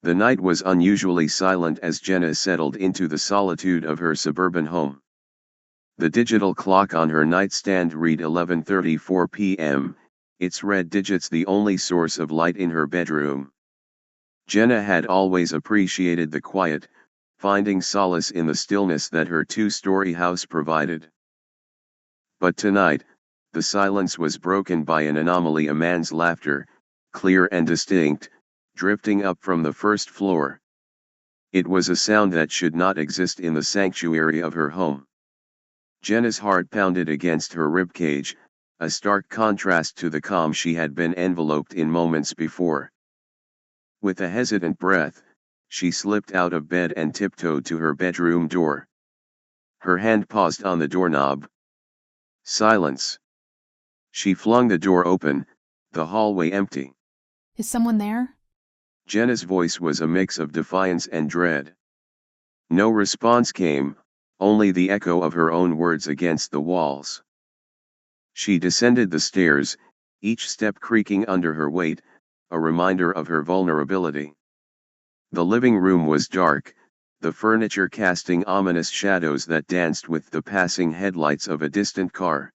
The night was unusually silent as Jenna settled into the solitude of her suburban home. The digital clock on her nightstand read 11:34 p.m., its red digits the only source of light in her bedroom. Jenna had always appreciated the quiet, finding solace in the stillness that her two-story house provided. But tonight, the silence was broken by an anomaly: a man's laughter, clear and distinct, drifting up from the first floor. It was a sound that should not exist in the sanctuary of her home. Jenna's heart pounded against her ribcage, a stark contrast to the calm she had been enveloped in moments before. With a hesitant breath, she slipped out of bed and tiptoed to her bedroom door. Her hand paused on the doorknob. Silence. She flung the door open, the hallway empty. Is someone there? Jenna's voice was a mix of defiance and dread. No response came, only the echo of her own words against the walls. She descended the stairs, each step creaking under her weight, a reminder of her vulnerability. The living room was dark, the furniture casting ominous shadows that danced with the passing headlights of a distant car.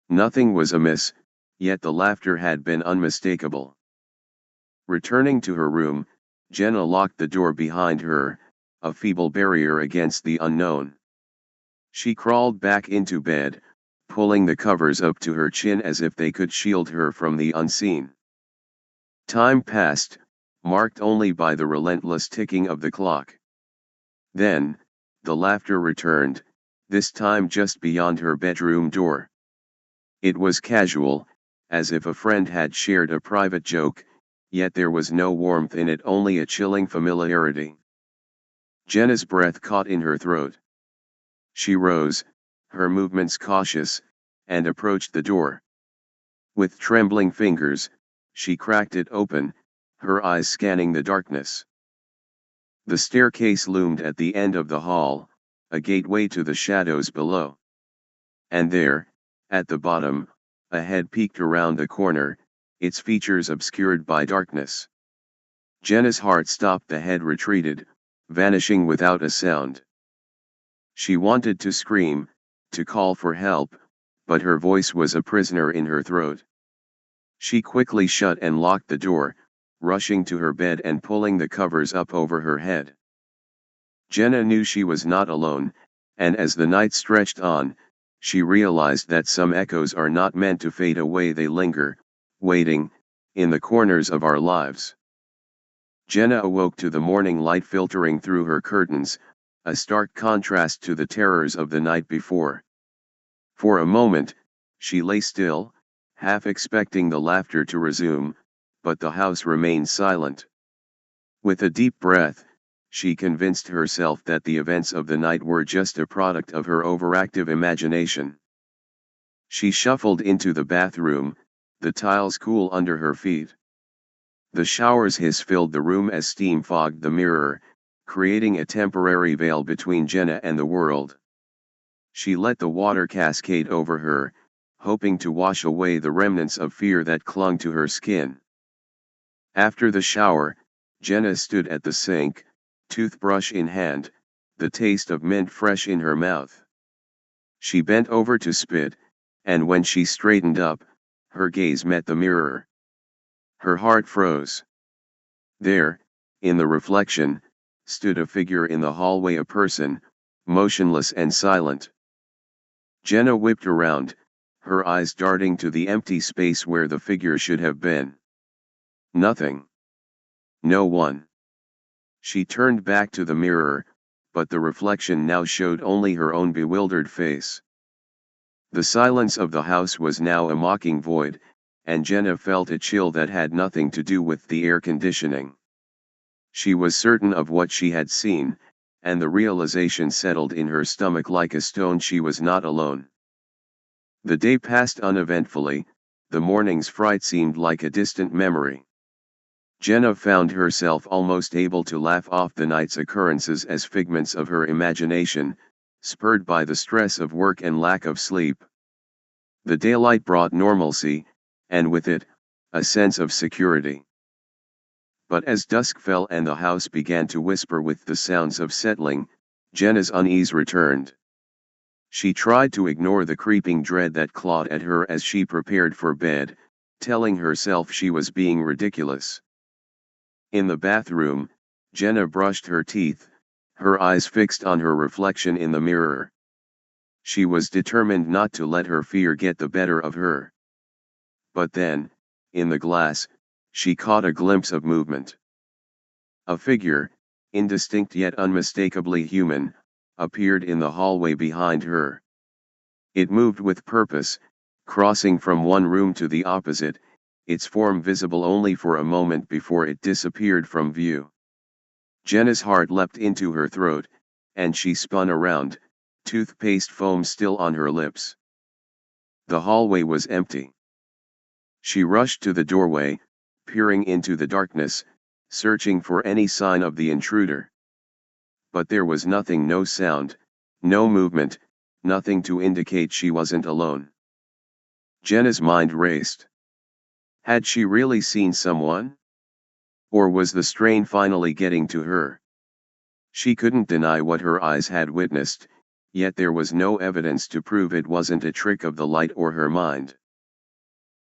Nothing was amiss, yet the laughter had been unmistakable. Returning to her room, Jenna locked the door behind her, a feeble barrier against the unknown. She crawled back into bed, pulling the covers up to her chin as if they could shield her from the unseen. Time passed, marked only by the relentless ticking of the clock. Then, the laughter returned, this time just beyond her bedroom door. It was casual, as if a friend had shared a private joke, yet there was no warmth in it, only a chilling familiarity. Jenna's breath caught in her throat. She rose, her movements cautious, and approached the door. With trembling fingers, she cracked it open, her eyes scanning the darkness. The staircase loomed at the end of the hall, a gateway to the shadows below. And there, at the bottom, a head peeked around the corner, its features obscured by darkness. Jenna's heart stopped. The head retreated, vanishing without a sound. She wanted to scream, to call for help, but her voice was a prisoner in her throat. She quickly shut and locked the door, rushing to her bed and pulling the covers up over her head. Jenna knew she was not alone, and as the night stretched on, she realized that some echoes are not meant to fade away, they linger, waiting, in the corners of our lives. Jenna awoke to the morning light filtering through her curtains, a stark contrast to the terrors of the night before. For a moment, she lay still, half expecting the laughter to resume, but the house remained silent. With a deep breath, she convinced herself that the events of the night were just a product of her overactive imagination. She shuffled into the bathroom, the tiles cool under her feet. The shower's hiss filled the room as steam fogged the mirror, creating a temporary veil between Jenna and the world. She let the water cascade over her, hoping to wash away the remnants of fear that clung to her skin. After the shower, Jenna stood at the sink, toothbrush in hand, the taste of mint fresh in her mouth. She bent over to spit, and when she straightened up, her gaze met the mirror. Her heart froze. There, in the reflection, stood a figure in the hallway, a person, motionless and silent. Jenna whipped around, her eyes darting to the empty space where the figure should have been. Nothing. No one. She turned back to the mirror, but the reflection now showed only her own bewildered face. The silence of the house was now a mocking void, and Jenna felt a chill that had nothing to do with the air conditioning. She was certain of what she had seen, and the realization settled in her stomach like a stone. She was not alone. The day passed uneventfully, the morning's fright seemed like a distant memory. Jenna found herself almost able to laugh off the night's occurrences as figments of her imagination, spurred by the stress of work and lack of sleep. The daylight brought normalcy, and with it, a sense of security. But as dusk fell and the house began to whisper with the sounds of settling, Jenna's unease returned. She tried to ignore the creeping dread that clawed at her as she prepared for bed, telling herself she was being ridiculous. In the bathroom, Jenna brushed her teeth, her eyes fixed on her reflection in the mirror. She was determined not to let her fear get the better of her. But then, in the glass, she caught a glimpse of movement. A figure, indistinct yet unmistakably human, appeared in the hallway behind her. It moved with purpose, crossing from one room to the opposite, its form visible only for a moment before it disappeared from view. Jenna's heart leapt into her throat, and she spun around, toothpaste foam still on her lips. The hallway was empty. She rushed to the doorway, peering into the darkness, searching for any sign of the intruder. But there was nothing, no sound, no movement, nothing to indicate she wasn't alone. Jenna's mind raced. Had she really seen someone? Or was the strain finally getting to her? She couldn't deny what her eyes had witnessed, yet there was no evidence to prove it wasn't a trick of the light or her mind.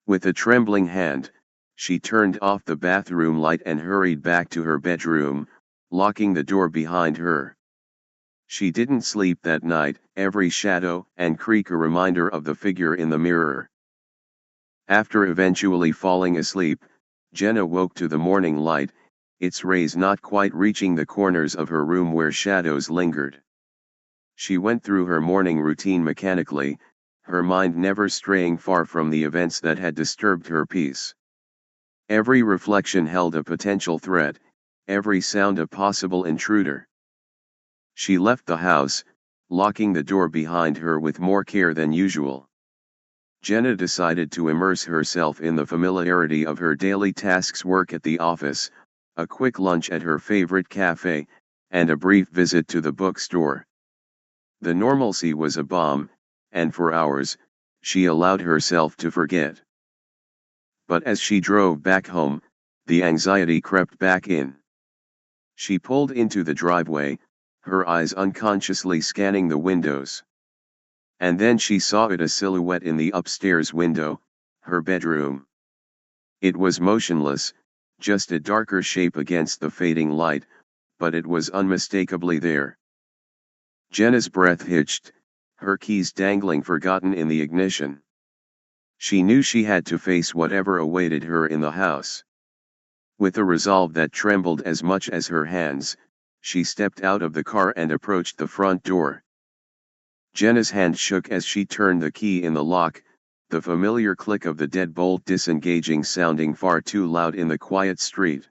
With a trembling hand, she turned off the bathroom light and hurried back to her bedroom, locking the door behind her. She didn't sleep that night, every shadow and creak a reminder of the figure in the mirror. After eventually falling asleep, Jenna woke to the morning light, its rays not quite reaching the corners of her room where shadows lingered. She went through her morning routine mechanically, her mind never straying far from the events that had disturbed her peace. Every reflection held a potential threat, every sound a possible intruder. She left the house, locking the door behind her with more care than usual. Jenna decided to immerse herself in the familiarity of her daily tasks: work at the office, a quick lunch at her favorite cafe, and a brief visit to the bookstore. The normalcy was a balm, and for hours, she allowed herself to forget. But as she drove back home, the anxiety crept back in. She pulled into the driveway, her eyes unconsciously scanning the windows. And then she saw it, a silhouette in the upstairs window, her bedroom. It was motionless, just a darker shape against the fading light, but it was unmistakably there. Jenna's breath hitched, her keys dangling forgotten in the ignition. She knew she had to face whatever awaited her in the house. With a resolve that trembled as much as her hands, she stepped out of the car and approached the front door. Jenna's hand shook as she turned the key in the lock, the familiar click of the deadbolt disengaging sounding far too loud in the quiet street.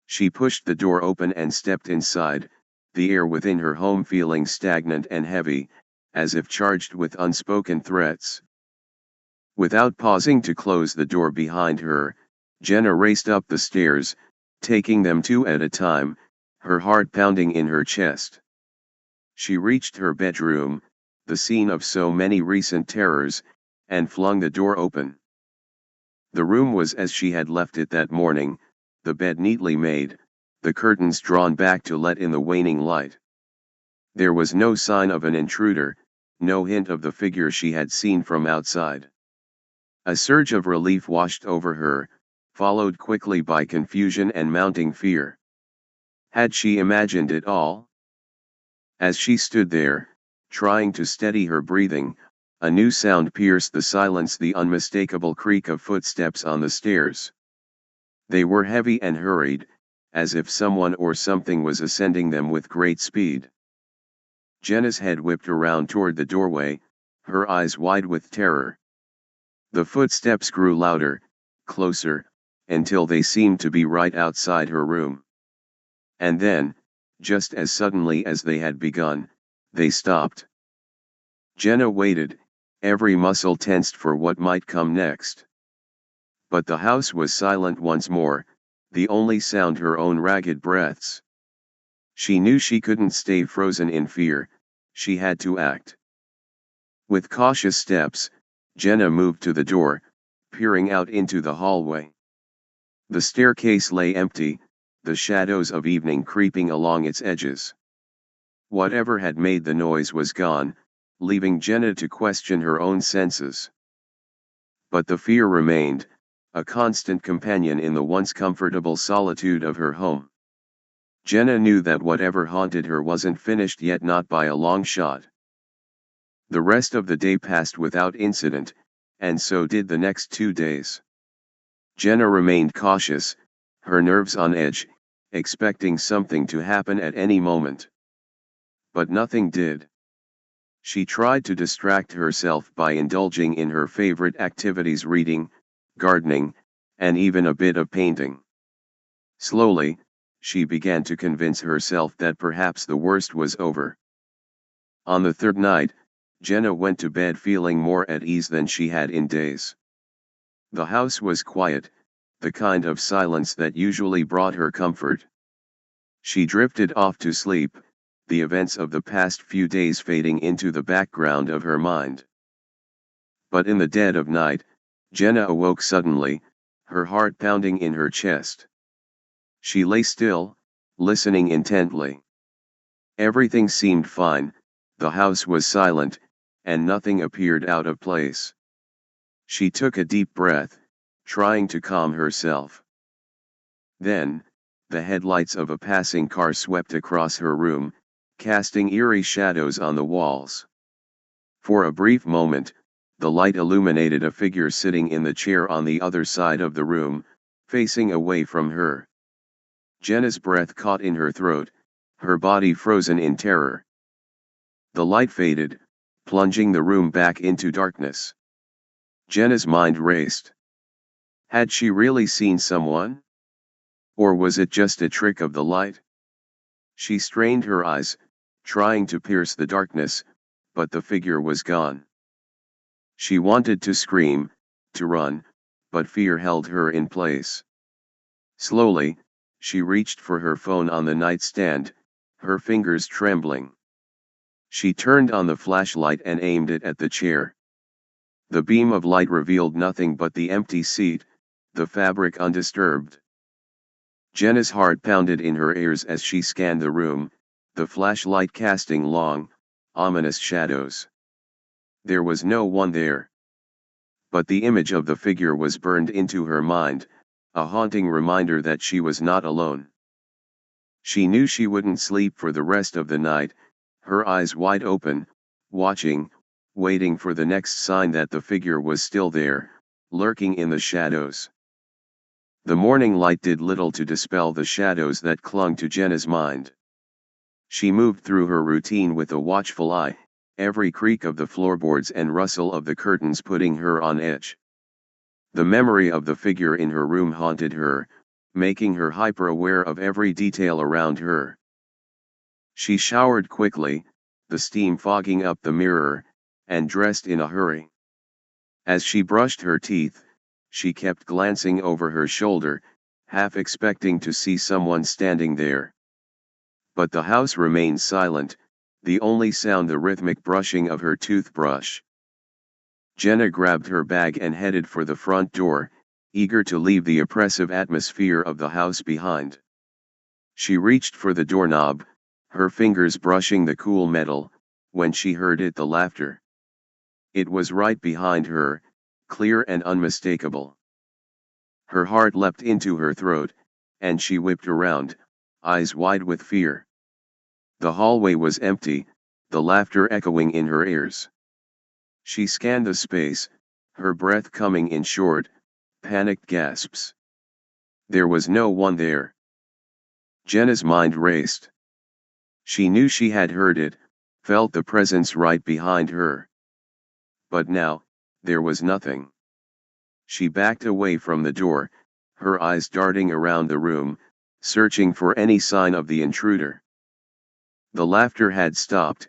She pushed the door open and stepped inside, the air within her home feeling stagnant and heavy, as if charged with unspoken threats. Without pausing to close the door behind her, Jenna raced up the stairs, taking them two at a time, her heart pounding in her chest. She reached her bedroom, the scene of so many recent terrors, and flung the door open. The room was as she had left it that morning, the bed neatly made, the curtains drawn back to let in the waning light. There was no sign of an intruder, no hint of the figure she had seen from outside. A surge of relief washed over her, followed quickly by confusion and mounting fear. Had she imagined it all? As she stood there, trying to steady her breathing, a new sound pierced the silence: the unmistakable creak of footsteps on the stairs. They were heavy and hurried, as if someone or something was ascending them with great speed. Jenna's head whipped around toward the doorway, her eyes wide with terror. The footsteps grew louder, closer, until they seemed to be right outside her room. And then, just as suddenly as they had begun, they stopped. Jenna waited, every muscle tensed for what might come next. But the house was silent once more, the only sound her own ragged breaths. She knew she couldn't stay frozen in fear, she had to act. With cautious steps, Jenna moved to the door, peering out into the hallway. The staircase lay empty, the shadows of evening creeping along its edges. Whatever had made the noise was gone, leaving Jenna to question her own senses. But the fear remained, a constant companion in the once comfortable solitude of her home. Jenna knew that whatever haunted her wasn't finished yet, not by a long shot. The rest of the day passed without incident, and so did the next 2 days. Jenna remained cautious, her nerves on edge, expecting something to happen at any moment. But nothing did. She tried to distract herself by indulging in her favorite activities: reading, gardening, and even a bit of painting. Slowly, she began to convince herself that perhaps the worst was over. On the third night, Jenna went to bed feeling more at ease than she had in days. The house was quiet, the kind of silence that usually brought her comfort. She drifted off to sleep, the events of the past few days fading into the background of her mind. But in the dead of night, Jenna awoke suddenly, her heart pounding in her chest. She lay still, listening intently. Everything seemed fine, the house was silent, and nothing appeared out of place. She took a deep breath, trying to calm herself. Then, the headlights of a passing car swept across her room, casting eerie shadows on the walls. For a brief moment, the light illuminated a figure sitting in the chair on the other side of the room, facing away from her. Jenna's breath caught in her throat, her body frozen in terror. The light faded, plunging the room back into darkness. Jenna's mind raced. Had she really seen someone? Or was it just a trick of the light? She strained her eyes, trying to pierce the darkness, but the figure was gone. She wanted to scream, to run, but fear held her in place. Slowly, she reached for her phone on the nightstand, her fingers trembling. She turned on the flashlight and aimed it at the chair. The beam of light revealed nothing but the empty seat, the fabric undisturbed. Jenna's heart pounded in her ears as she scanned the room, the flashlight casting long, ominous shadows. There was no one there. But the image of the figure was burned into her mind, a haunting reminder that she was not alone. She knew she wouldn't sleep for the rest of the night, her eyes wide open, watching, waiting for the next sign that the figure was still there, lurking in the shadows. The morning light did little to dispel the shadows that clung to Jenna's mind. She moved through her routine with a watchful eye, every creak of the floorboards and rustle of the curtains putting her on edge. The memory of the figure in her room haunted her, making her hyper-aware of every detail around her. She showered quickly, the steam fogging up the mirror, and dressed in a hurry. As she brushed her teeth, she kept glancing over her shoulder, half expecting to see someone standing there. But the house remained silent, the only sound the rhythmic brushing of her toothbrush. Jenna grabbed her bag and headed for the front door, eager to leave the oppressive atmosphere of the house behind. She reached for the doorknob, her fingers brushing the cool metal, when she heard the laughter. It was right behind her, clear and unmistakable. Her heart leapt into her throat, and she whipped around, eyes wide with fear. The hallway was empty, the laughter echoing in her ears. She scanned the space, her breath coming in short, panicked gasps. There was no one there. Jenna's mind raced. She knew she had heard it, felt the presence right behind her. But now, there was nothing. She backed away from the door, her eyes darting around the room, searching for any sign of the intruder. The laughter had stopped,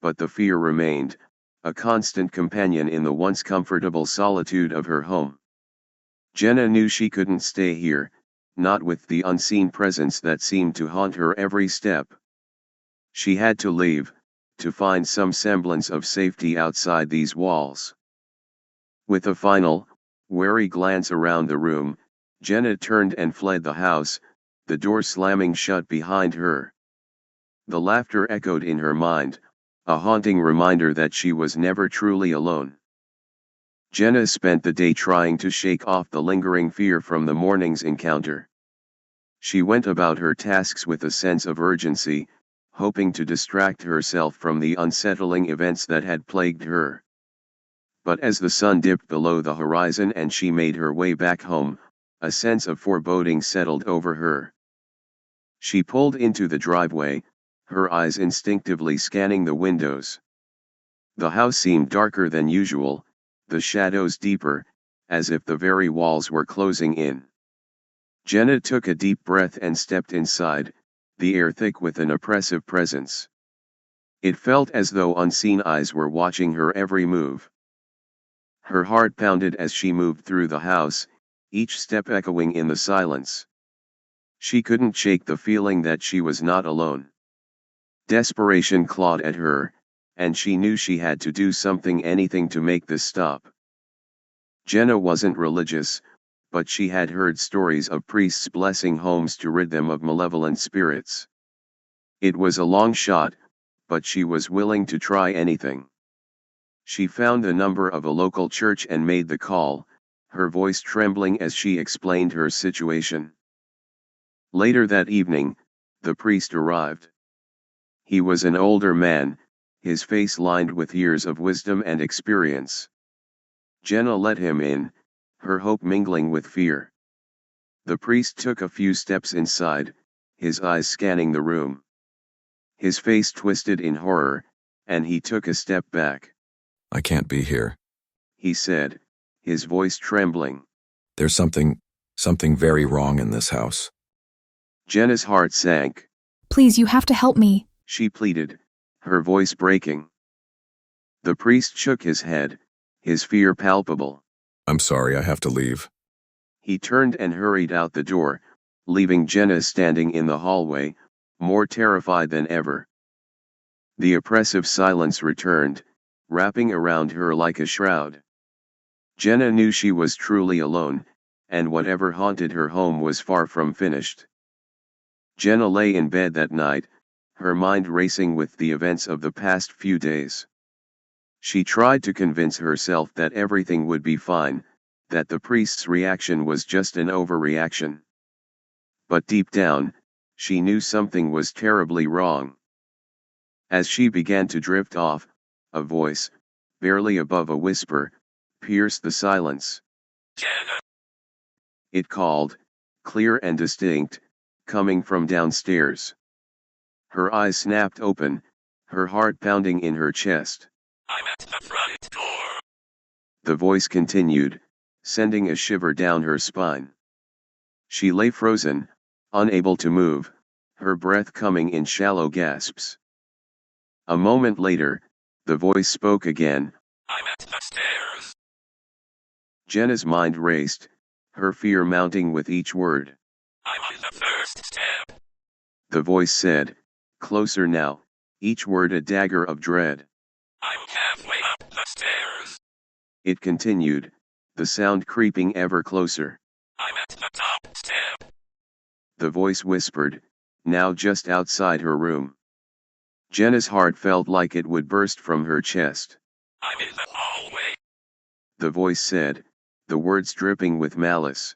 but the fear remained, a constant companion in the once comfortable solitude of her home. Jenna knew she couldn't stay here, not with the unseen presence that seemed to haunt her every step. She had to leave, to find some semblance of safety outside these walls. With a final, wary glance around the room, Jenna turned and fled the house, the door slamming shut behind her. The laughter echoed in her mind, a haunting reminder that she was never truly alone. Jenna spent the day trying to shake off the lingering fear from the morning's encounter. She went about her tasks with a sense of urgency, hoping to distract herself from the unsettling events that had plagued her. But as the sun dipped below the horizon and she made her way back home, a sense of foreboding settled over her. She pulled into the driveway, her eyes instinctively scanning the windows. The house seemed darker than usual, the shadows deeper, as if the very walls were closing in. Jenna took a deep breath and stepped inside, the air thick with an oppressive presence. It felt as though unseen eyes were watching her every move. Her heart pounded as she moved through the house, each step echoing in the silence. She couldn't shake the feeling that she was not alone. Desperation clawed at her, and she knew she had to do something, anything to make this stop. Jenna wasn't religious, but she had heard stories of priests blessing homes to rid them of malevolent spirits. It was a long shot, but she was willing to try anything. She found the number of a local church and made the call, her voice trembling as she explained her situation. Later that evening, the priest arrived. He was an older man, his face lined with years of wisdom and experience. Jenna let him in, her hope mingling with fear. The priest took a few steps inside, his eyes scanning the room. His face twisted in horror, and he took a step back. "I can't be here," he said, his voice trembling. "There's something very wrong in this house." Jenna's heart sank. "Please, you have to help me," she pleaded, her voice breaking. The priest shook his head, his fear palpable. "I'm sorry, I have to leave." He turned and hurried out the door, leaving Jenna standing in the hallway, more terrified than ever. The oppressive silence returned, wrapping around her like a shroud. Jenna knew she was truly alone, and whatever haunted her home was far from finished. Jenna lay in bed that night, her mind racing with the events of the past few days. She tried to convince herself that everything would be fine, that the priest's reaction was just an overreaction. But deep down, she knew something was terribly wrong. As she began to drift off, a voice, barely above a whisper, pierced the silence. "Jenna!" It called, clear and distinct, coming from downstairs. Her eyes snapped open, her heart pounding in her chest. "I'm at the front door." The voice continued, sending a shiver down her spine. She lay frozen, unable to move, her breath coming in shallow gasps. A moment later, the voice spoke again. "I'm at the stairs." Jenna's mind raced, her fear mounting with each word. "I'm on the first step." The voice said, closer now, each word a dagger of dread. "I'm halfway up the stairs." It continued, the sound creeping ever closer. "I'm at the top step." The voice whispered, now just outside her room. Jenna's heart felt like it would burst from her chest. "I'm in the hallway." The voice said, the words dripping with malice.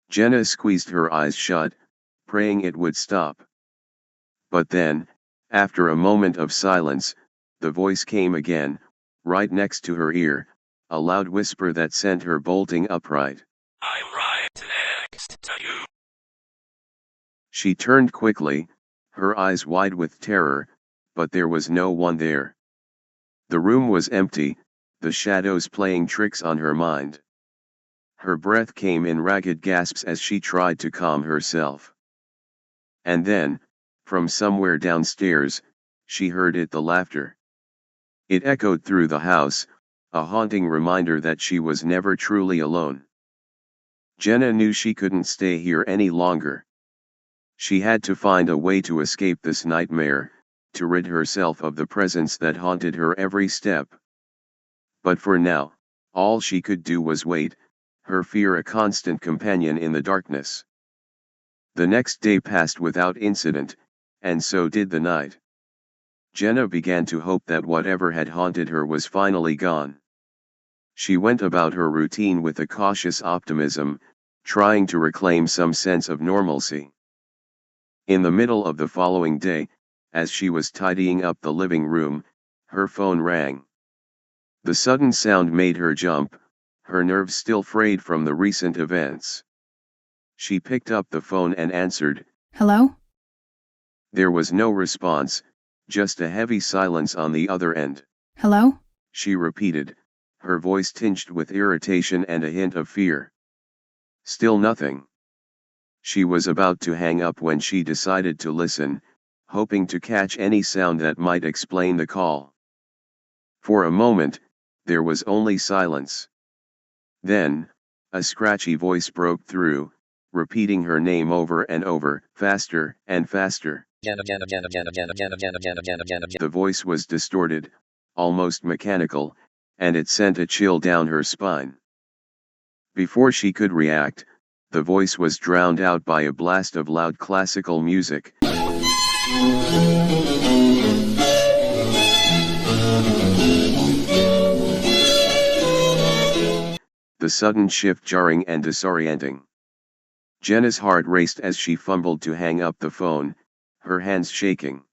Jenna squeezed her eyes shut, praying it would stop. But then, after a moment of silence, the voice came again, right next to her ear, a loud whisper that sent her bolting upright. "I'm right next to you." She turned quickly, her eyes wide with terror, but there was no one there. The room was empty, the shadows playing tricks on her mind. Her breath came in ragged gasps as she tried to calm herself. And then, from somewhere downstairs, she heard the laughter. It echoed through the house, a haunting reminder that she was never truly alone. Jenna knew she couldn't stay here any longer. She had to find a way to escape this nightmare, to rid herself of the presence that haunted her every step. But for now, all she could do was wait, her fear a constant companion in the darkness. The next day passed without incident, and so did the night. Jenna began to hope that whatever had haunted her was finally gone. She went about her routine with a cautious optimism, trying to reclaim some sense of normalcy. In the middle of the following day, as she was tidying up the living room, her phone rang. The sudden sound made her jump, her nerves still frayed from the recent events. She picked up the phone and answered. Hello? There was no response, just a heavy silence on the other end. Hello? She repeated, her voice tinged with irritation and a hint of fear. Still nothing. She was about to hang up when she decided to listen, hoping to catch any sound that might explain the call. For a moment, there was only silence. Then, a scratchy voice broke through, repeating her name over and over, faster and faster. The voice was distorted, almost mechanical, and it sent a chill down her spine. Before she could react, the voice was drowned out by a blast of loud classical music. The sudden shift jarring and disorienting. Jenna's heart raced as she fumbled to hang up the phone, her hands shaking.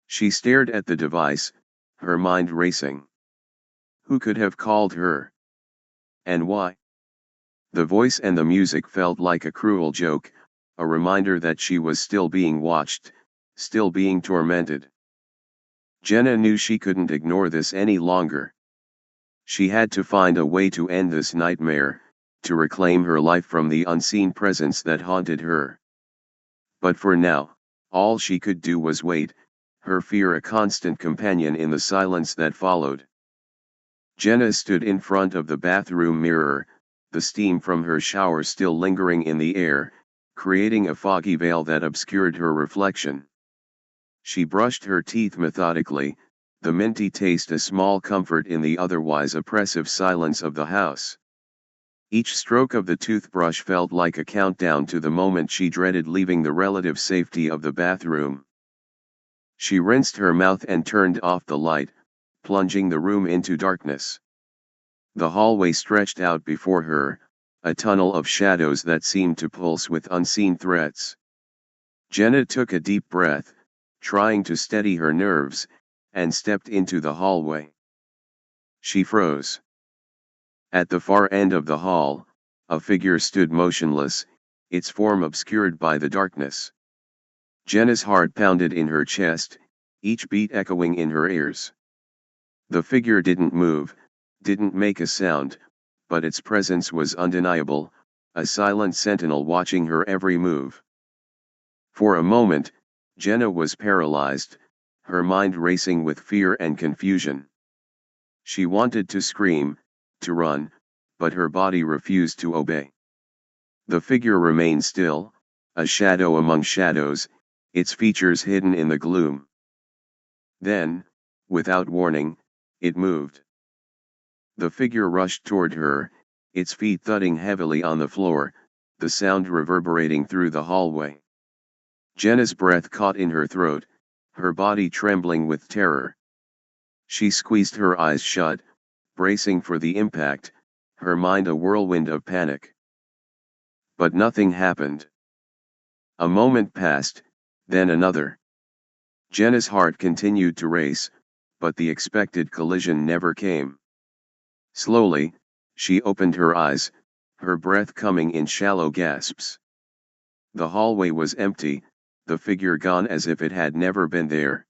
She stared at the device, her mind racing. Who could have called her? And why? The voice and the music felt like a cruel joke, a reminder that she was still being watched, still being tormented. Jenna knew she couldn't ignore this any longer. She had to find a way to end this nightmare, to reclaim her life from the unseen presence that haunted her. But for now, all she could do was wait, her fear a constant companion in the silence that followed. Jenna stood in front of the bathroom mirror, the steam from her shower still lingering in the air, creating a foggy veil that obscured her reflection. She brushed her teeth methodically, the minty taste a small comfort in the otherwise oppressive silence of the house. Each stroke of the toothbrush felt like a countdown to the moment she dreaded leaving the relative safety of the bathroom. She rinsed her mouth and turned off the light, plunging the room into darkness. The hallway stretched out before her, a tunnel of shadows that seemed to pulse with unseen threats. Jenna took a deep breath, trying to steady her nerves, and stepped into the hallway. She froze. At the far end of the hall, a figure stood motionless, its form obscured by the darkness. Jenna's heart pounded in her chest, each beat echoing in her ears. The figure didn't move, didn't make a sound, but its presence was undeniable, a silent sentinel watching her every move. For a moment, Jenna was paralyzed, her mind racing with fear and confusion. She wanted to scream, to run, but her body refused to obey. The figure remained still, a shadow among shadows, its features hidden in the gloom. Then, without warning, it moved. The figure rushed toward her, its feet thudding heavily on the floor, the sound reverberating through the hallway. Jenna's breath caught in her throat, her body trembling with terror. She squeezed her eyes shut, bracing for the impact, her mind a whirlwind of panic. But nothing happened. A moment passed, then another. Jenna's heart continued to race, but the expected collision never came. Slowly, she opened her eyes, her breath coming in shallow gasps. The hallway was empty, the figure gone as if it had never been there.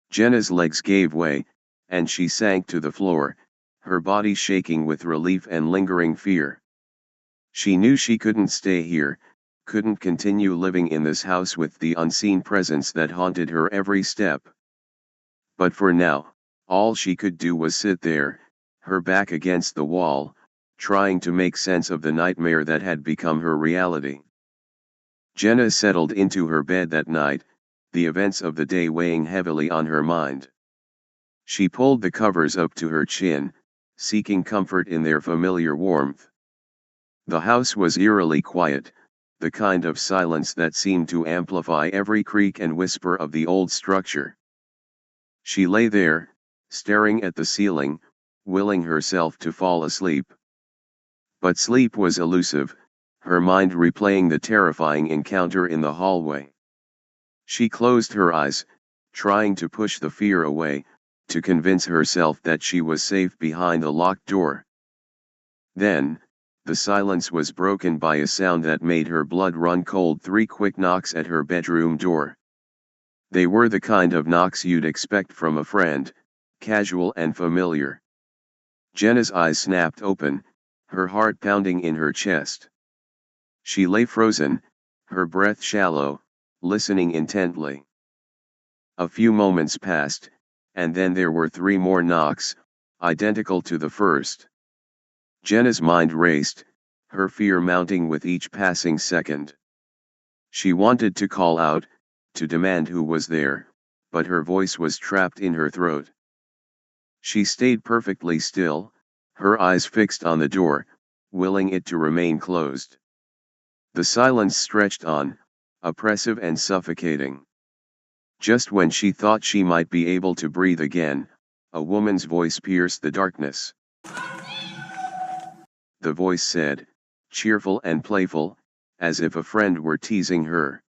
Jenna's legs gave way, and she sank to the floor, her body shaking with relief and lingering fear. She knew she couldn't stay here, couldn't continue living in this house with the unseen presence that haunted her every step. But for now, all she could do was sit there, her back against the wall, trying to make sense of the nightmare that had become her reality. Jenna settled into her bed that night, the events of the day weighing heavily on her mind. She pulled the covers up to her chin, seeking comfort in their familiar warmth. The house was eerily quiet, the kind of silence that seemed to amplify every creak and whisper of the old structure. She lay there, staring at the ceiling, willing herself to fall asleep. But sleep was elusive, her mind replaying the terrifying encounter in the hallway. She closed her eyes, trying to push the fear away, to convince herself that she was safe behind a locked door. Then, the silence was broken by a sound that made her blood run cold. 3 quick knocks at her bedroom door. They were the kind of knocks you'd expect from a friend, casual and familiar. Jenna's eyes snapped open, her heart pounding in her chest. She lay frozen, her breath shallow, listening intently. A few moments passed, and then there were 3 more knocks, identical to the first. Jenna's mind raced, her fear mounting with each passing second. She wanted to call out, to demand who was there, but her voice was trapped in her throat. She stayed perfectly still, her eyes fixed on the door, willing it to remain closed. The silence stretched on, oppressive and suffocating. Just when she thought she might be able to breathe again, a woman's voice pierced the darkness. The voice said, cheerful and playful, as if a friend were teasing her.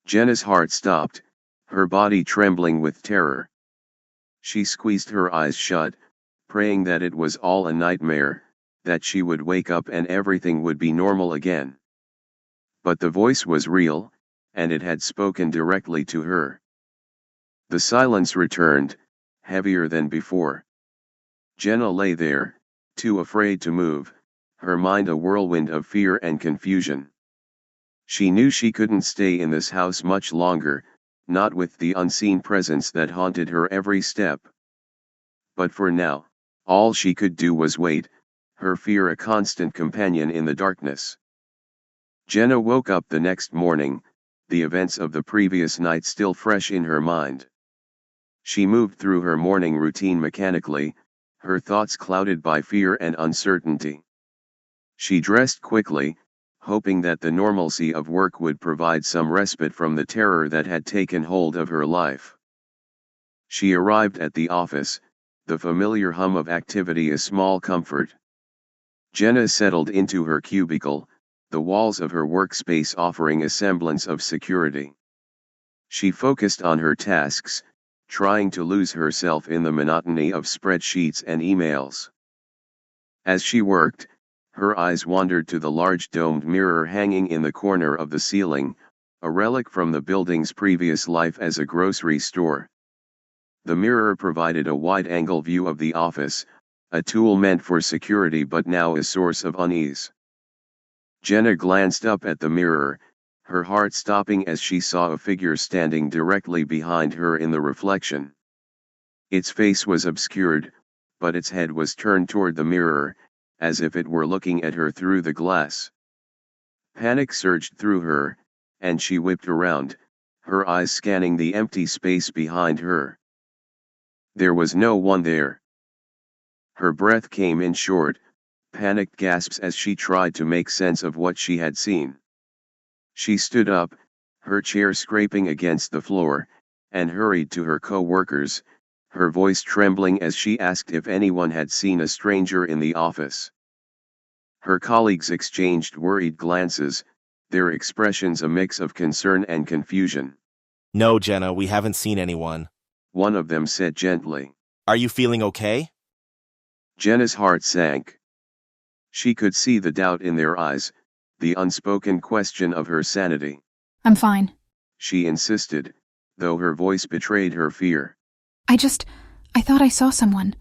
Jenna's heart stopped, her body trembling with terror. She squeezed her eyes shut, praying that it was all a nightmare, that she would wake up and everything would be normal again. But the voice was real, and it had spoken directly to her. The silence returned, heavier than before. Jenna lay there, too afraid to move, her mind a whirlwind of fear and confusion. She knew she couldn't stay in this house much longer, not with the unseen presence that haunted her every step. But for now, all she could do was wait, her fear a constant companion in the darkness. Jenna woke up the next morning, the events of the previous night still fresh in her mind. She moved through her morning routine mechanically, her thoughts clouded by fear and uncertainty. She dressed quickly, hoping that the normalcy of work would provide some respite from the terror that had taken hold of her life. She arrived at the office, the familiar hum of activity a small comfort. Jenna settled into her cubicle, the walls of her workspace offering a semblance of security. She focused on her tasks, trying to lose herself in the monotony of spreadsheets and emails. As she worked, her eyes wandered to the large domed mirror hanging in the corner of the ceiling, a relic from the building's previous life as a grocery store. The mirror provided a wide-angle view of the office, a tool meant for security but now a source of unease. Jenna glanced up at the mirror, her heart stopping as she saw a figure standing directly behind her in the reflection. Its face was obscured, but its head was turned toward the mirror, as if it were looking at her through the glass. Panic surged through her, and she whipped around, her eyes scanning the empty space behind her. There was no one there. Her breath came in short, panicked gasps as she tried to make sense of what she had seen. She stood up, her chair scraping against the floor, and hurried to her co-workers, her voice trembling as she asked if anyone had seen a stranger in the office. Her colleagues exchanged worried glances, their expressions a mix of concern and confusion. No, Jenna, we haven't seen anyone. One of them said gently. Are you feeling okay? Jenna's heart sank. She could see the doubt in their eyes, the unspoken question of her sanity. I'm fine. She insisted, though her voice betrayed her fear. I thought I saw someone.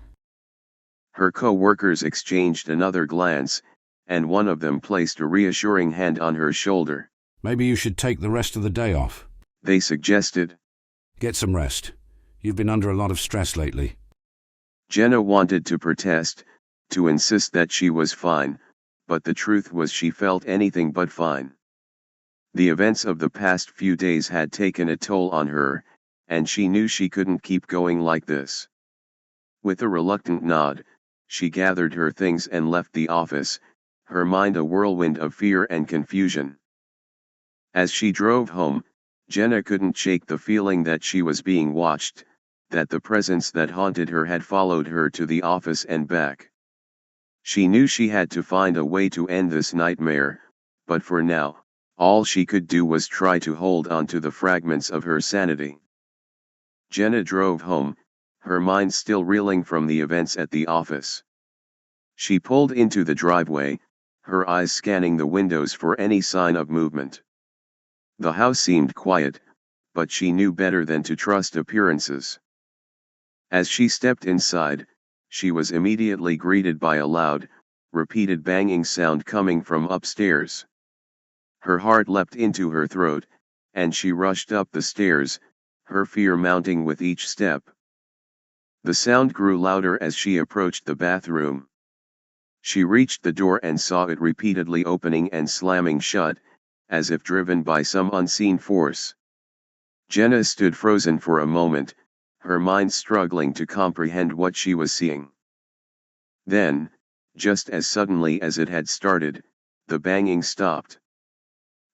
Her co-workers exchanged another glance, and one of them placed a reassuring hand on her shoulder. Maybe you should take the rest of the day off. They suggested. Get some rest. You've been under a lot of stress lately. Jenna wanted to protest, to insist that she was fine, but the truth was she felt anything but fine. The events of the past few days had taken a toll on her, and she knew she couldn't keep going like this. With a reluctant nod, she gathered her things and left the office, her mind a whirlwind of fear and confusion. As she drove home, Jenna couldn't shake the feeling that she was being watched, that the presence that haunted her had followed her to the office and back. She knew she had to find a way to end this nightmare, but for now, all she could do was try to hold on to the fragments of her sanity. Jenna drove home, her mind still reeling from the events at the office. She pulled into the driveway, her eyes scanning the windows for any sign of movement. The house seemed quiet, but she knew better than to trust appearances. As she stepped inside, she was immediately greeted by a loud, repeated banging sound coming from upstairs. Her heart leapt into her throat, and she rushed up the stairs, her fear mounting with each step. The sound grew louder as she approached the bathroom. She reached the door and saw it repeatedly opening and slamming shut, as if driven by some unseen force. Jenna stood frozen for a moment, her mind struggling to comprehend what she was seeing. Then, just as suddenly as it had started, the banging stopped.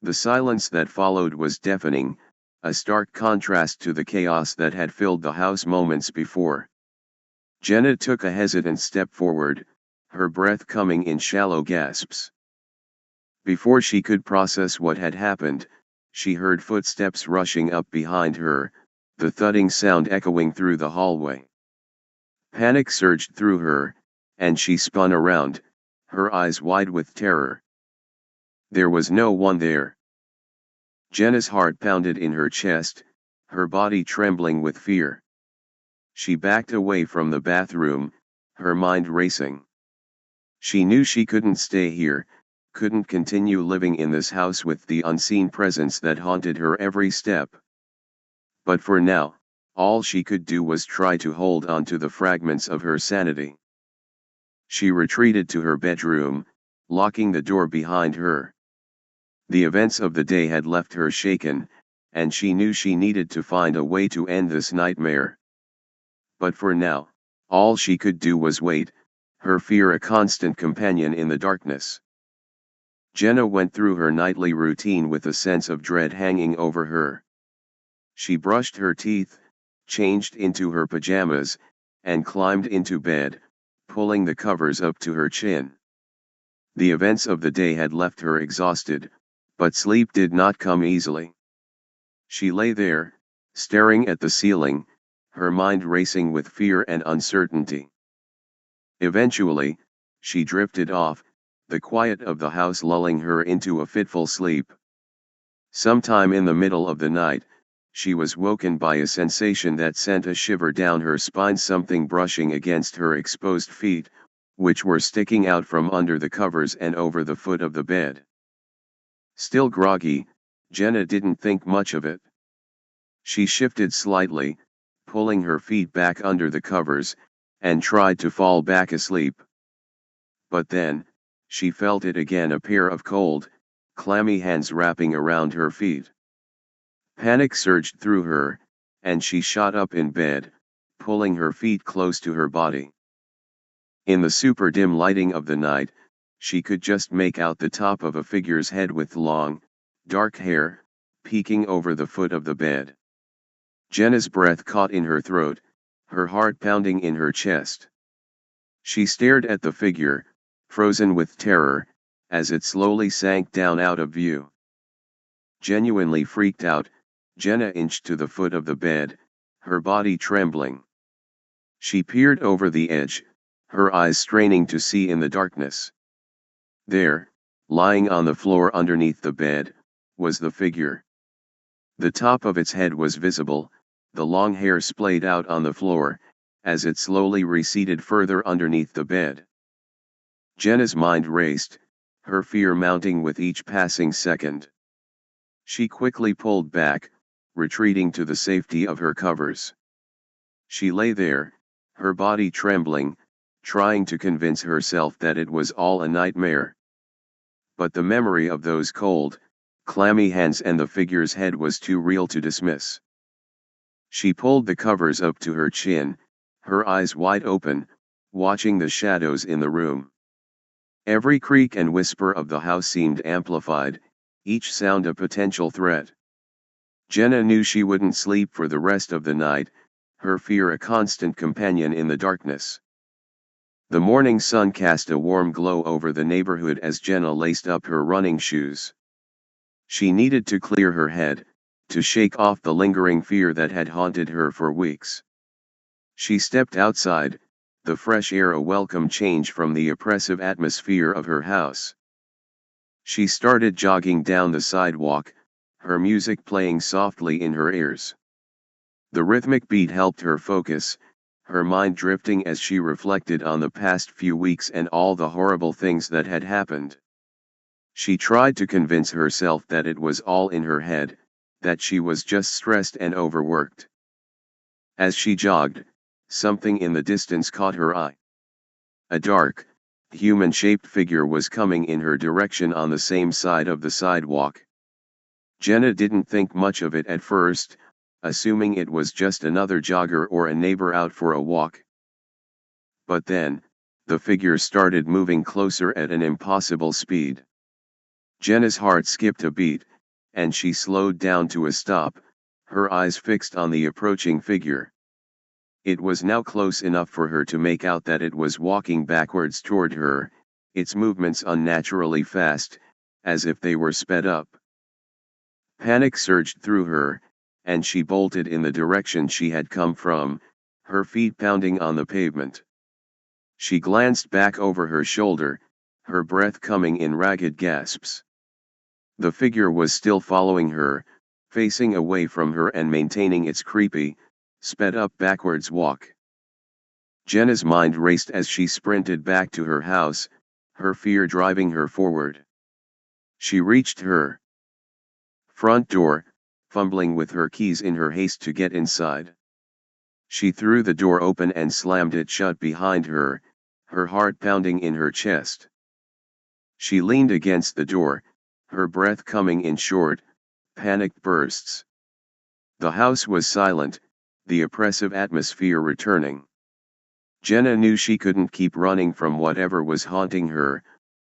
The silence that followed was deafening, a stark contrast to the chaos that had filled the house moments before. Jenna took a hesitant step forward, her breath coming in shallow gasps. Before she could process what had happened, she heard footsteps rushing up behind her, the thudding sound echoing through the hallway. Panic surged through her, and she spun around, her eyes wide with terror. There was no one there. Jenna's heart pounded in her chest, her body trembling with fear. She backed away from the bathroom, her mind racing. She knew she couldn't stay here, couldn't continue living in this house with the unseen presence that haunted her every step. But for now, all she could do was try to hold on to the fragments of her sanity. She retreated to her bedroom, locking the door behind her. The events of the day had left her shaken, and she knew she needed to find a way to end this nightmare. But for now, all she could do was wait, her fear a constant companion in the darkness. Jenna went through her nightly routine with a sense of dread hanging over her. She brushed her teeth, changed into her pajamas, and climbed into bed, pulling the covers up to her chin. The events of the day had left her exhausted, but sleep did not come easily. She lay there, staring at the ceiling, her mind racing with fear and uncertainty. Eventually, she drifted off, the quiet of the house lulling her into a fitful sleep. Sometime in the middle of the night, she was woken by a sensation that sent a shiver down her spine, something brushing against her exposed feet, which were sticking out from under the covers and over the foot of the bed. Still groggy, Jenna didn't think much of it. She shifted slightly, pulling her feet back under the covers, and tried to fall back asleep. But then, she felt it again, a pair of cold, clammy hands wrapping around her feet. Panic surged through her, and she shot up in bed, pulling her feet close to her body. In the super dim lighting of the night, she could just make out the top of a figure's head with long, dark hair, peeking over the foot of the bed. Jenna's breath caught in her throat, her heart pounding in her chest. She stared at the figure, frozen with terror, as it slowly sank down out of view. Genuinely freaked out, Jenna inched to the foot of the bed, her body trembling. She peered over the edge, her eyes straining to see in the darkness. There, lying on the floor underneath the bed, was the figure. The top of its head was visible, the long hair splayed out on the floor, as it slowly receded further underneath the bed. Jenna's mind raced, her fear mounting with each passing second. She quickly pulled back, retreating to the safety of her covers. She lay there, her body trembling, trying to convince herself that it was all a nightmare. But the memory of those cold, clammy hands and the figure's head was too real to dismiss. She pulled the covers up to her chin, her eyes wide open, watching the shadows in the room. Every creak and whisper of the house seemed amplified, each sound a potential threat. Jenna knew she wouldn't sleep for the rest of the night, her fear a constant companion in the darkness. The morning sun cast a warm glow over the neighborhood as Jenna laced up her running shoes. She needed to clear her head, to shake off the lingering fear that had haunted her for weeks. She stepped outside, the fresh air a welcome change from the oppressive atmosphere of her house. She started jogging down the sidewalk, her music playing softly in her ears. The rhythmic beat helped her focus, her mind drifting as she reflected on the past few weeks and all the horrible things that had happened. She tried to convince herself that it was all in her head, that she was just stressed and overworked. As she jogged, something in the distance caught her eye. A dark, human-shaped figure was coming in her direction on the same side of the sidewalk. Jenna didn't think much of it at first, assuming it was just another jogger or a neighbor out for a walk. But then, the figure started moving closer at an impossible speed. Jenna's heart skipped a beat, and she slowed down to a stop, her eyes fixed on the approaching figure. It was now close enough for her to make out that it was walking backwards toward her, its movements unnaturally fast, as if they were sped up. Panic surged through her, and she bolted in the direction she had come from, her feet pounding on the pavement. She glanced back over her shoulder, her breath coming in ragged gasps. The figure was still following her, facing away from her and maintaining its creepy, sped-up backwards walk. Jenna's mind raced as she sprinted back to her house, her fear driving her forward. She reached her front door, fumbling with her keys in her haste to get inside. She threw the door open and slammed it shut behind her, her heart pounding in her chest. She leaned against the door, her breath coming in short, panicked bursts. The house was silent, the oppressive atmosphere returning. Jenna knew she couldn't keep running from whatever was haunting her,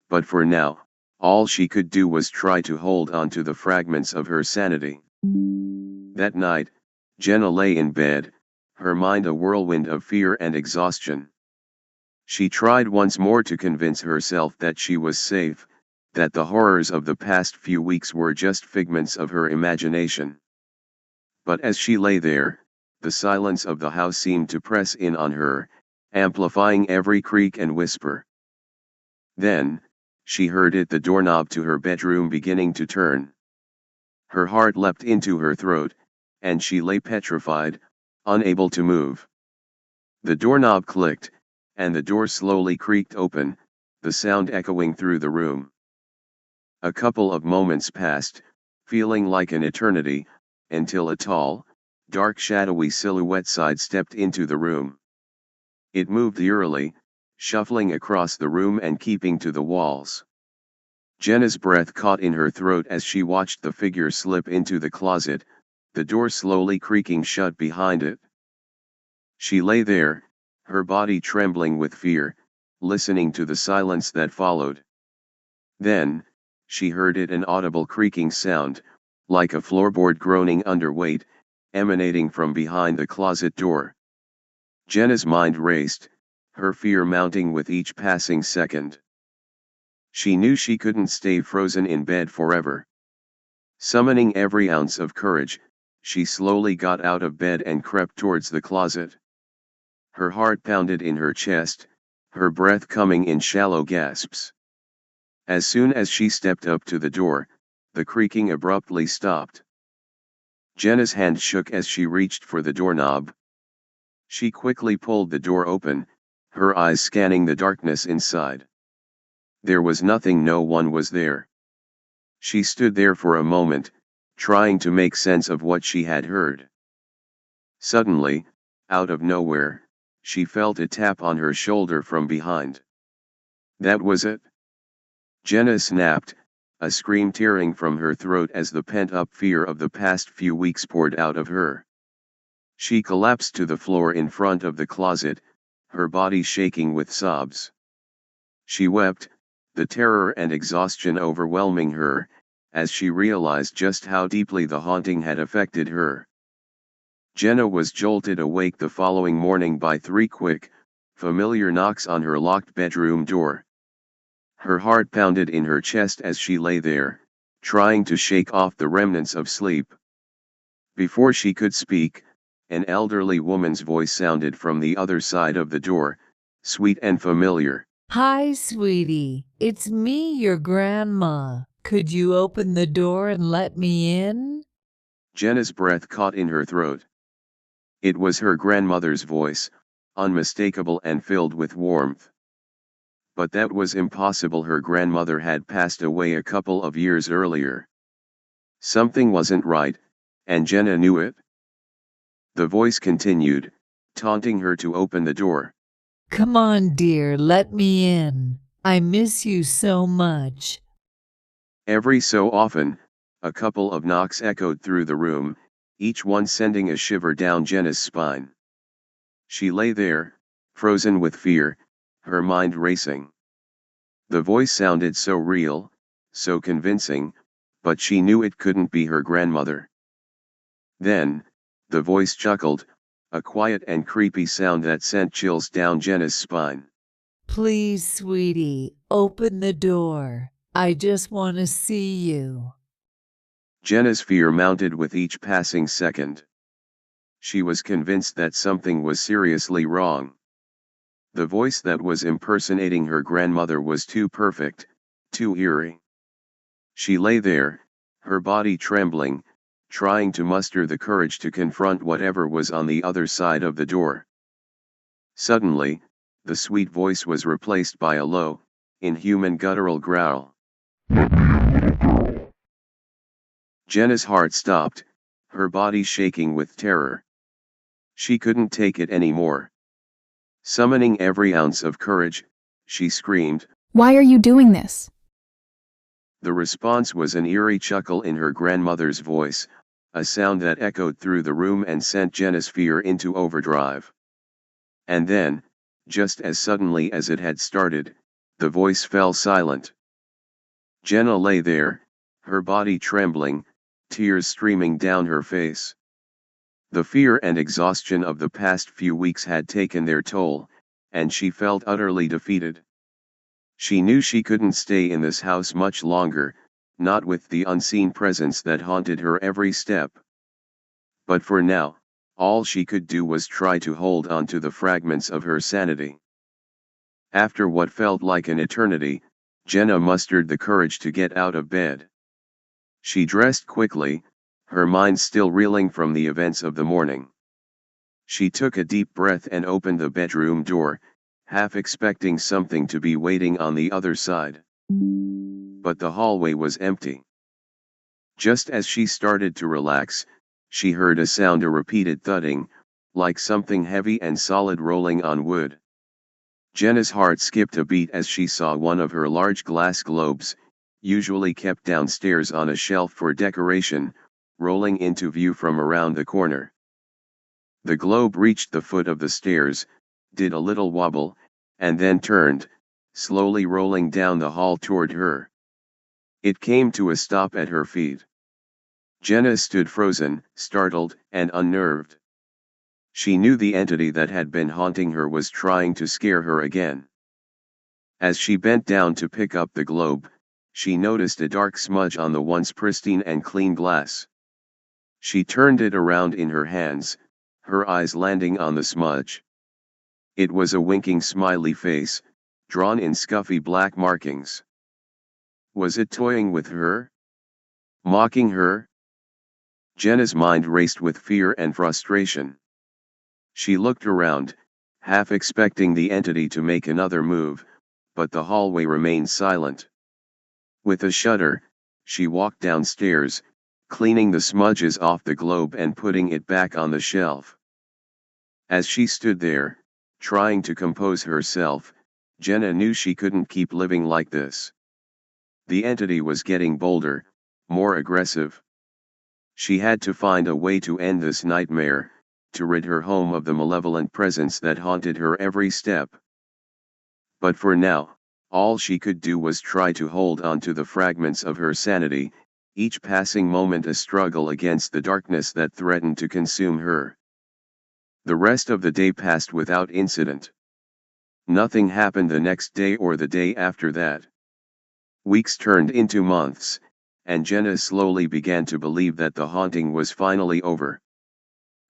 but for now, all she could do was try to hold on to the fragments of her sanity. That night, Jenna lay in bed, her mind a whirlwind of fear and exhaustion. She tried once more to convince herself that she was safe, that the horrors of the past few weeks were just figments of her imagination. But as she lay there, the silence of the house seemed to press in on her, amplifying every creak and whisper. Then, she heard the doorknob to her bedroom beginning to turn. Her heart leapt into her throat, and she lay petrified, unable to move. The doorknob clicked, and the door slowly creaked open, the sound echoing through the room. A couple of moments passed, feeling like an eternity, until a tall, dark shadowy silhouette sidestepped into the room. It moved eerily, shuffling across the room and keeping to the walls. Jenna's breath caught in her throat as she watched the figure slip into the closet, the door slowly creaking shut behind it. She lay there, her body trembling with fear, listening to the silence that followed. Then, she heard an audible creaking sound, like a floorboard groaning under weight, emanating from behind the closet door. Jenna's mind raced, her fear mounting with each passing second. She knew she couldn't stay frozen in bed forever. Summoning every ounce of courage, she slowly got out of bed and crept towards the closet. Her heart pounded in her chest, her breath coming in shallow gasps. As soon as she stepped up to the door, the creaking abruptly stopped. Jenna's hand shook as she reached for the doorknob. She quickly pulled the door open, her eyes scanning the darkness inside. There was nothing, no one was there. She stood there for a moment, trying to make sense of what she had heard. Suddenly, out of nowhere, she felt a tap on her shoulder from behind. That was it. Jenna snapped, a scream tearing from her throat as the pent-up fear of the past few weeks poured out of her. She collapsed to the floor in front of the closet, her body shaking with sobs. She wept, the terror and exhaustion overwhelming her, as she realized just how deeply the haunting had affected her. Jenna was jolted awake the following morning by 3 quick, familiar knocks on her locked bedroom door. Her heart pounded in her chest as she lay there, trying to shake off the remnants of sleep. Before she could speak, an elderly woman's voice sounded from the other side of the door, sweet and familiar. Hi, sweetie. It's me, your grandma. Could you open the door and let me in? Jenna's breath caught in her throat. It was her grandmother's voice, unmistakable and filled with warmth. But that was impossible. Her grandmother had passed away a couple of years earlier. Something wasn't right, and Jenna knew it. The voice continued, taunting her to open the door. Come on, dear, let me in. I miss you so much. Every so often, a couple of knocks echoed through the room, each one sending a shiver down Jenna's spine. She lay there, frozen with fear, her mind racing. The voice sounded so real, so convincing, but she knew it couldn't be her grandmother. Then, the voice chuckled, a quiet and creepy sound that sent chills down Jenna's spine. Please, sweetie, open the door. I just want to see you. Jenna's fear mounted with each passing second. She was convinced that something was seriously wrong. The voice that was impersonating her grandmother was too perfect, too eerie. She lay there, her body trembling, trying to muster the courage to confront whatever was on the other side of the door. Suddenly, the sweet voice was replaced by a low, inhuman guttural growl. Jenna's heart stopped, her body shaking with terror. She couldn't take it anymore. Summoning every ounce of courage, she screamed. Why are you doing this? The response was an eerie chuckle in her grandmother's voice, a sound that echoed through the room and sent Jenna's fear into overdrive. And then, just as suddenly as it had started, the voice fell silent. Jenna lay there, her body trembling, tears streaming down her face. The fear and exhaustion of the past few weeks had taken their toll, and she felt utterly defeated. She knew she couldn't stay in this house much longer, not with the unseen presence that haunted her every step. But for now, all she could do was try to hold on to the fragments of her sanity. After what felt like an eternity, Jenna mustered the courage to get out of bed. She dressed quickly, her mind still reeling from the events of the morning. She took a deep breath and opened the bedroom door, half expecting something to be waiting on the other side. But the hallway was empty. Just as she started to relax, she heard a sound, a repeated thudding, like something heavy and solid rolling on wood. Jenna's heart skipped a beat as she saw one of her large glass globes, usually kept downstairs on a shelf for decoration, rolling into view from around the corner. The globe reached the foot of the stairs, did a little wobble, and then turned, slowly rolling down the hall toward her. It came to a stop at her feet. Jenna stood frozen, startled, and unnerved. She knew the entity that had been haunting her was trying to scare her again. As she bent down to pick up the globe, she noticed a dark smudge on the once pristine and clean glass. She turned it around in her hands, her eyes landing on the smudge. It was a winking smiley face, drawn in scuffy black markings. Was it toying with her? Mocking her? Jenna's mind raced with fear and frustration. She looked around, half expecting the entity to make another move, but the hallway remained silent. With a shudder, she walked downstairs, cleaning the smudges off the globe and putting it back on the shelf. As she stood there, trying to compose herself, Jenna knew she couldn't keep living like this. The entity was getting bolder, more aggressive. She had to find a way to end this nightmare, to rid her home of the malevolent presence that haunted her every step. But for now, All she could do was try to hold on to the fragments of her sanity, each passing moment a struggle against the darkness that threatened to consume her. The rest of the day passed without incident. Nothing happened the next day or the day after that. Weeks turned into months, and Jenna slowly began to believe that the haunting was finally over.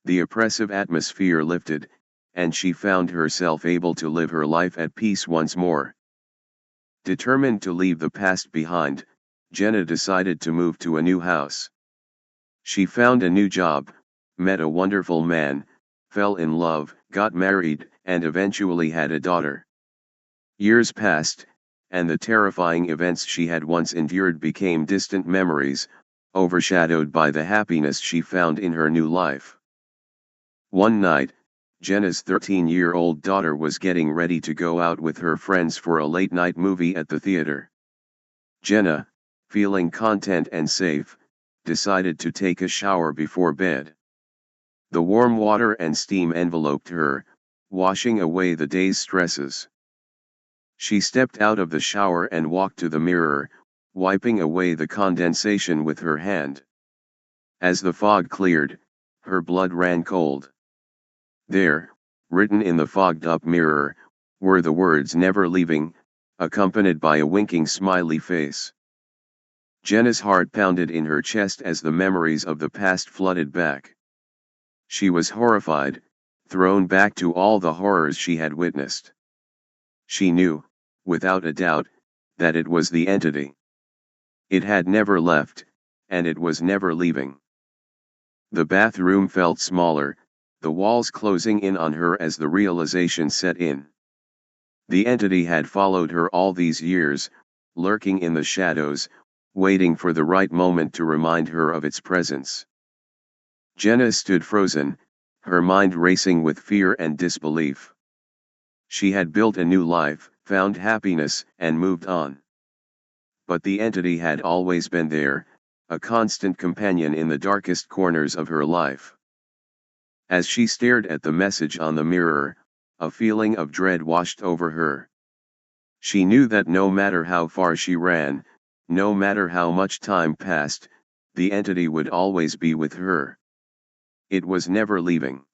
The oppressive atmosphere lifted, and she found herself able to live her life at peace once more. Determined to leave the past behind, Jenna decided to move to a new house. She found a new job, met a wonderful man, fell in love, got married, and eventually had a daughter. Years passed, and the terrifying events she had once endured became distant memories, overshadowed by the happiness she found in her new life. One night, Jenna's 13-year-old daughter was getting ready to go out with her friends for a late-night movie at the theater. Jenna, feeling content and safe, decided to take a shower before bed. The warm water and steam enveloped her, washing away the day's stresses. She stepped out of the shower and walked to the mirror, wiping away the condensation with her hand. As the fog cleared, her blood ran cold. There, written in the fogged-up mirror, were the words "never leaving," accompanied by a winking smiley face. Jenna's heart pounded in her chest as the memories of the past flooded back. She was horrified, thrown back to all the horrors she had witnessed. She knew, without a doubt, that it was the entity. It had never left, and it was never leaving. The bathroom felt smaller, the walls closing in on her as the realization set in. The entity had followed her all these years, lurking in the shadows, waiting for the right moment to remind her of its presence. Jenna stood frozen, her mind racing with fear and disbelief. She had built a new life, found happiness, and moved on. But the entity had always been there, a constant companion in the darkest corners of her life. As she stared at the message on the mirror, a feeling of dread washed over her. She knew that no matter how far she ran, no matter how much time passed, the entity would always be with her. It was never leaving.